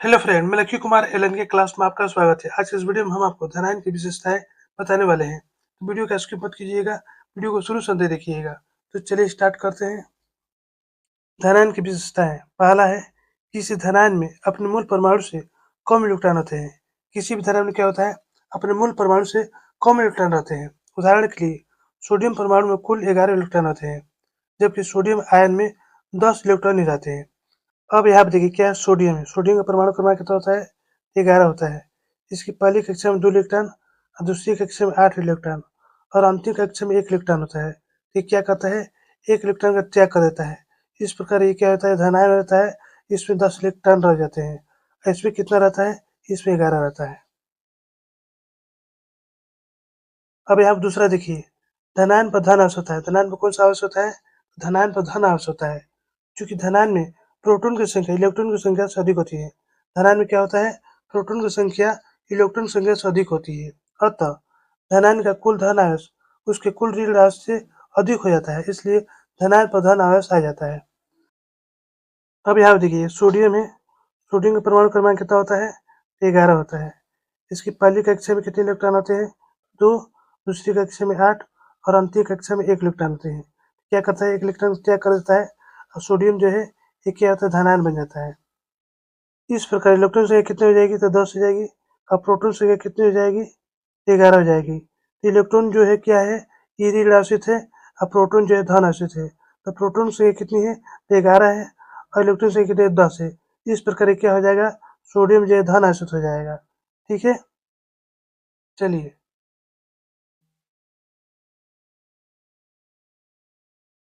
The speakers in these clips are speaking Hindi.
हेलो फ्रेंड, मैं लक्ष्य कुमार एलन के क्लास में आपका स्वागत है। आज के इस वीडियो में हम आपको धनायन की विशेषताएं बताने वाले हैं। तो वीडियो का स्किप मत कीजिएगा, वीडियो को शुरू से अंत देखिएगा। तो चलिए स्टार्ट करते हैं। धनायन की विशेषताएं। पहला है कि इस धनायन में अपने मूल परमाणु से कम इलेक्ट्रॉन होते हैं। किसी भी धनायन में क्या होता है, अपने मूल परमाणु से कम इलेक्ट्रॉन रहते हैं। उदाहरण के लिए सोडियम परमाणु में कुल 11 इलेक्ट्रॉन होते हैं, जबकि सोडियम आयन में 10 इलेक्ट्रॉन ही रहते हैं। अब यहाँ पे देखिए क्या है, सोडियम है। सोडियम का परमाणु क्रमांक कितना होता है, 11 होता है। इसकी पहली कक्षा में 2 इलेक्ट्रॉन और दूसरी कक्षा में 8 इलेक्ट्रॉन और अंतिम कक्षा में 1 इलेक्ट्रॉन होता है। तो ये क्या करता है, 1 इलेक्ट्रॉन का त्याग कर देता है। इस प्रकार ये क्या होता है, धनायन रहता है। इसमें 10 इलेक्ट्रॉन रह जाते हैं। इसमें कितना रहता है, इसमें 11 रहता है। अब यहाँ पे दूसरा देखिए, धनायन पर धन आवश्यक होता है। धनायन पर कौन सा आवश्यक होता है, धनायन पर धन आवश्यक होता है। क्योंकि धनायन में प्रोटॉन की संख्या इलेक्ट्रॉन की संख्या से अधिक होती है। धनायन में क्या होता है, प्रोटॉन की संख्या इलेक्ट्रॉन की संख्या से अधिक होती है। अतः धनायन का कुल धन आवेश उसके कुल ऋण आवेश से अधिक हो जाता है, इसलिए धनायन पर धन आवेश आ जाता है। अब यहाँ देखिए सोडियम है। सोडियम का परमाणु क्रमांक कितना होता है, 11 होता है। इसकी पहली कक्षा में कितने इलेक्ट्रॉन होते हैं, 2। दूसरी कक्षा में 8 और अंतिम कक्षा में 1 इलेक्ट्रॉन होते हैं। क्या करता है, 1 इलेक्ट्रॉन त्याग कर देता है और सोडियम जो है ये क्या होता है, धनायन बन जाता है। इस प्रकार इलेक्ट्रॉन संख्या कितनी हो जाएगी, तो 10 हो जाएगी। और प्रोटॉन संख्या कितनी हो जाएगी, 11 हो जाएगी। तो इलेक्ट्रॉन जो है क्या है, ये ऋण आवेशित है और प्रोटॉन जो है धन आवेशित है। तो प्रोटॉन संख्या कितनी है, 11 है और इलेक्ट्रॉन संख्या कितनी है, 10 है। इस प्रकार ये क्या हो जाएगा, सोडियम जो है धन आवेशित हो जाएगा। ठीक है, चलिए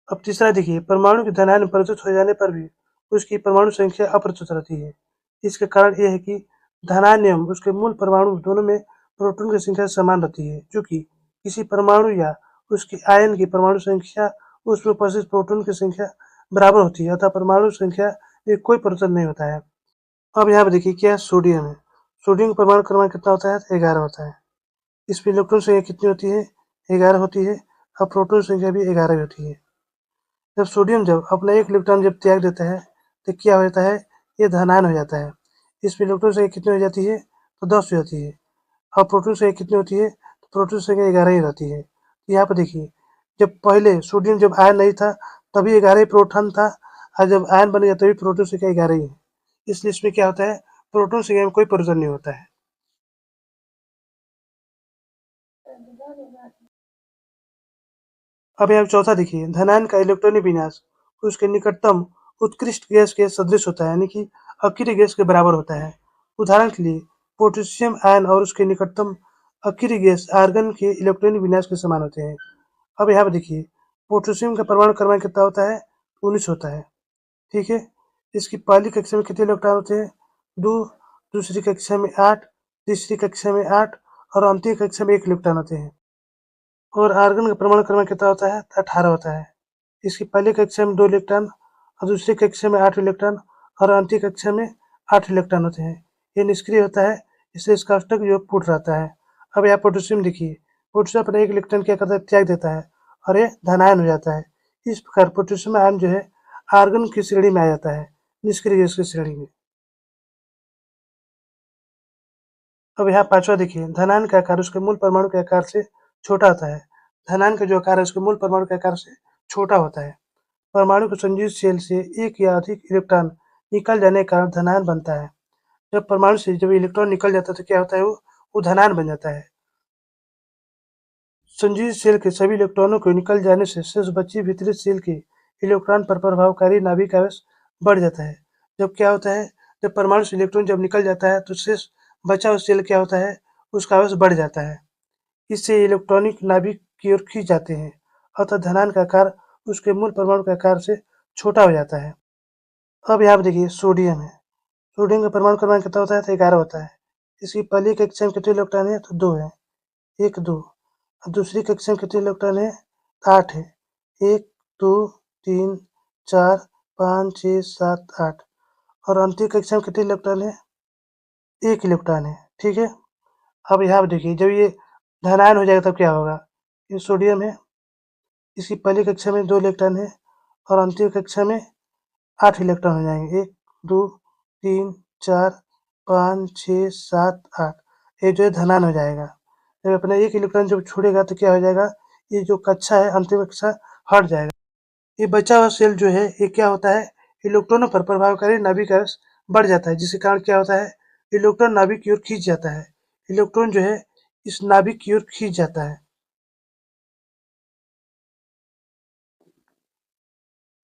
अब तीसरा देखिए, परमाणु के धनायन में परिवर्तित हो जाने पर भी उसकी परमाणु संख्या अपरिवर्तित रहती है। इसका कारण यह है कि धनायन एवं उसके मूल परमाणु दोनों में प्रोटॉन की संख्या समान रहती है, क्योंकि किसी परमाणु या उसके आयन की परमाणु संख्या उसमें उपस्थित प्रोटॉन की संख्या बराबर होती है, अतः परमाणु संख्या में कोई परिवर्तन नहीं होता है। अब यहाँ पे देखिए क्या है, सोडियम है। सोडियम का परमाणु क्रमांक कितना होता है, 11 होता है। इसमें इलेक्ट्रॉन संख्या कितनी होती है, 11 होती है और प्रोटॉन संख्या भी 11 होती है। जब अपना 1 इलेक्ट्रॉन जब त्याग देता है तो क्या हो जाता है, ये धनायन हो जाता है। इसमें इलेक्ट्रॉन संख्या कितनी हो जाती है, तो 10 हो जाती है। और प्रोटॉन संख्या कितनी होती है, तो प्रोटॉन संख्या 11 ही रहती है। तो यहाँ पर देखिए, जब पहले सोडियम जब आयन नहीं था तभी 11 ही प्रोटॉन था, और जब आयन बन गया तभी प्रोटॉन संख्या 11 ही है। इसलिए इसमें क्या होता है, प्रोटॉन संख्या में कोई परिवर्तन नहीं होता है। अब यहाँ चौथा देखिए, धनायन का इलेक्ट्रॉनिक विन्यास उसके निकटतम उत्कृष्ट गैस के सदृश होता है, यानी कि अक्रिय गैस के बराबर होता है। उदाहरण के लिए पोटेशियम आयन और उसके निकटतम अक्रिय गैस आर्गन के इलेक्ट्रॉनिक विन्यास के समान होते हैं। अब यहाँ पर देखिए, पोटेशियम का परमाणु क्रमांक कितना होता है, 19 होता है। ठीक है, इसकी पहली कक्षा में कितने इलेक्ट्रॉन होते हैं, 2। दूसरी कक्षा में 8, तीसरी कक्षा में 8 और अंतिम कक्षा में 1 इलेक्ट्रॉन होते हैं। और आर्गन का परमाणु क्रमांक कितना होता है, 18 होता है। इसकी पहली कक्षा में 2 इलेक्ट्रॉन और दूसरी कक्षा में 8 इलेक्ट्रॉन और अंतिम कक्षा में 8 इलेक्ट्रॉन होते हैं। ये निष्क्रिय होता है, इसलिए इसका अष्टक योग पूर्ण रहता है। अब यहाँ पोटेशियम देखिए, पोटेशियम अपना 1 इलेक्ट्रॉन क्या करता है, त्याग देता है और ये धनायन हो जाता है। इस प्रकार पोटेशियम आयन जो है आर्गन की श्रेणी में आ जाता है, निष्क्रिय गैस की श्रेणी में। अब यहाँ पांचवा देखिए, धनायन का आकार उसके मूल परमाणु के आकार से छोटा होता है। धनायन का जो आकार है उसके मूल परमाणु के आकार से छोटा होता है। परमाणु के संयुक्त शेल से एक या अधिक इलेक्ट्रॉन निकल जाने के कारण धनायन बनता है। जब परमाणु से जब इलेक्ट्रॉन निकल जाता है तो क्या होता है, वो धनायन बन जाता है। संयुक्त शेल के सभी इलेक्ट्रॉनों को निकल जाने से शेष बची भीतरी शेल के इलेक्ट्रॉन पर प्रभावकारी नाभिक आवेश बढ़ जाता है। जब क्या होता है, जब परमाणु से इलेक्ट्रॉन जब निकल जाता है तो शेष बचा हुआ शेल क्या होता है, उसका आवेश बढ़ जाता है। इससे इलेक्ट्रॉनिक नाभिक की ओर खींच जाते हैं, अतः धनायन का आकार उसके मूल परमाणु के आकार से छोटा हो जाता है। अब यहाँ पे देखिए सोडियम है। सोडियम का परमाणु क्रमांक कितना होता है, तो 11 होता है। इसकी पहली कक्षा में कितने इलेक्ट्रॉन है, तो 2 है, 1 2। दूसरी कक्षा में कितने इलेक्ट्रॉन है, 8 है, 1 2 3 4 5 6 7 8। और अंतिम कक्षा में कितने इलेक्ट्रॉन है, 1 इलेक्ट्रॉन है। ठीक है, अब यहाँ पे देखिए, जब ये धनायन हो जाएगा तब क्या होगा, ये सोडियम है, इसकी पहली कक्षा में 2 इलेक्ट्रॉन है और अंतिम कक्षा में 8 इलेक्ट्रॉन हो जाएंगे, 1 2 3 4 5, 6, 7, 8 ये जो है धनायन हो जाएगा। जब अपना एक इलेक्ट्रॉन जब छोड़ेगा तो क्या हो जाएगा, ये जो कक्षा है अंतिम कक्षा हट जाएगा। ये बचा हुआ सेल जो है ये क्या होता है, इलेक्ट्रॉनों पर प्रभावकारी नाभिक अर्स बढ़ जाता है, जिसके कारण क्या होता है, इलेक्ट्रॉन नाभिक की ओर खींच जाता है। इलेक्ट्रॉन जो है इस नाभिक की ओर खींच जाता है।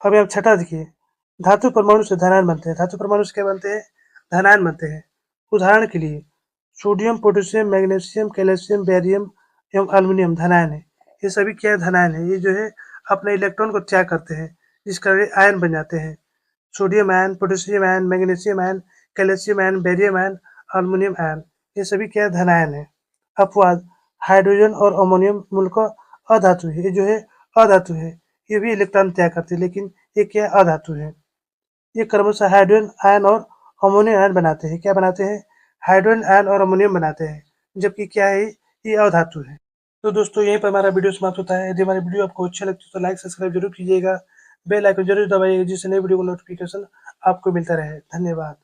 अब आप छठा देखिए, धातु परमाणु से धनायन बनते हैं। धातु परमाणु से क्या बनते हैं, धनायन बनते हैं। उदाहरण के लिए sodium, potassium, magnesium, calcium, barium एवं एल्युमिनियम धनायन है। ये सभी क्या है, धनायन है। ये जो है अपने इलेक्ट्रॉन को त्याग करते हैं, जिस कारण ये आयन बन जाते हैं। Sodium ion, potassium ion, magnesium ion, calcium ion, barium ion, aluminium ion, ये सभी क्या है, धनायन है। अपवाद हाइड्रोजन और अमोनियम मूलतः अधातु है। ये जो है अधातु है, ये भी इलेक्ट्रॉन त्याग करते हैं, लेकिन ये क्या है, अधातु है। ये क्रमशः हाइड्रोजन आयन और अमोनियम आयन बनाते हैं। क्या बनाते हैं, हाइड्रोजन आयन और अमोनियम बनाते हैं, जबकि क्या है, ये अधातु है। तो दोस्तों यहीं पर हमारा वीडियो समाप्त होता है। यदि हमारी वीडियो आपको अच्छा लगती है तो लाइक सब्सक्राइब जरूर कीजिएगा, बेल आइकन जरूर दबाइएगा, जिससे नई वीडियो का नोटिफिकेशन आपको मिलता रहे। धन्यवाद।